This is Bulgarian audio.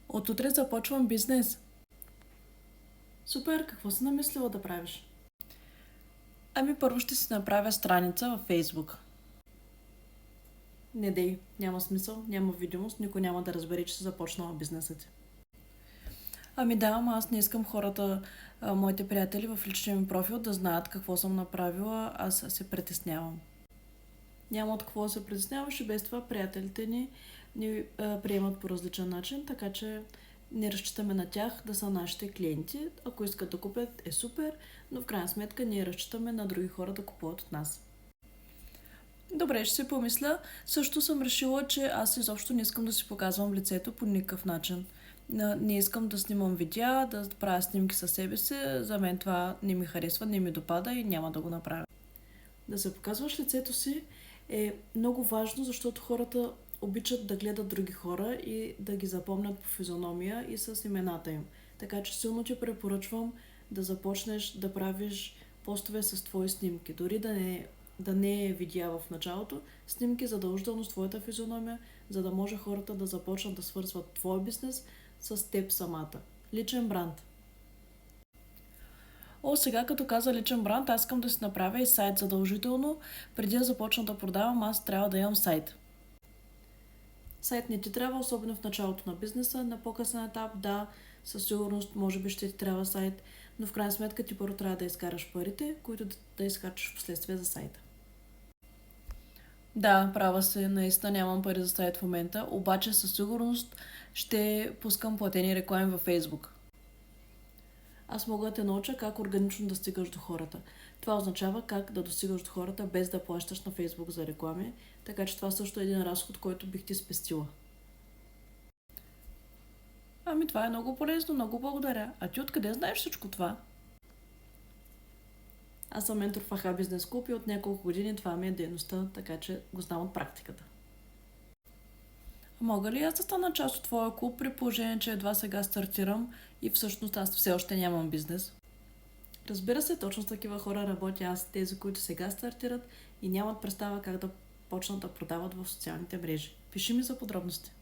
От утре започвам бизнес. Супер, какво си намислила да правиш? Ами първо ще си направя страница във Фейсбук. Не дей, няма смисъл, няма видимост, никой няма да разбере, че си започнала бизнеса ти. Ами да, ама аз не искам хората, моите приятели в личния ми профил да знаят какво съм направила, аз се притеснявам. Няма от какво да се притесняваш и без това приятелите ни приемат по различен начин, така че не разчитаме на тях да са нашите клиенти. Ако искат да купят е супер, но в крайна сметка ние разчитаме на други хора да купуват от нас. Добре, ще си помисля. Също съм решила, че аз изобщо не искам да си показвам лицето по никакъв начин. Не искам да снимам видеа, да правя снимки със себе си. За мен това не ми харесва, не ми допада и няма да го направя. Да се показваш лицето си е много важно, защото хората обичат да гледат други хора и да ги запомнят по физиономия и с имената им. Така че силно ти препоръчвам да започнеш да правиш постове с твои снимки. Дори да не е видеа в началото, снимки задължително с твоята физиономия, за да може хората да започнат да свързват твой бизнес с теб самата. Личен бранд. Сега като каза личен бранд, аз искам да си направя и сайт задължително. Преди да започна да продавам, аз трябва да имам сайт. Сайт не ти трябва, особено в началото на бизнеса. На по-късен етап, да, със сигурност, може би ще ти трябва сайт, но в крайна сметка ти първо трябва да изкараш парите, които да изхарчиш в последствие за сайта. Да, права се, наистина нямам пари за сайт в момента, обаче със сигурност ще пускам платени реклами във Facebook. Аз мога да те науча как органично да стигаш до хората. Това означава как да достигаш до хората без да плащаш на Фейсбук за реклами, така че това също е един разход, който бих ти спестила. Ами това е много полезно, много благодаря. А ти откъде знаеш всичко това? Аз съм ментор в АХА Бизнес Клуб и от няколко години това ми е дейността, така че го знам от практиката. Мога ли аз да стана част от твоя клуб при положение, че едва сега стартирам и всъщност аз все още нямам бизнес? Разбира се, точно с такива хора работя аз, тези, които сега стартират и нямат представа как да почнат да продават в социалните мрежи. Пиши ми за подробности.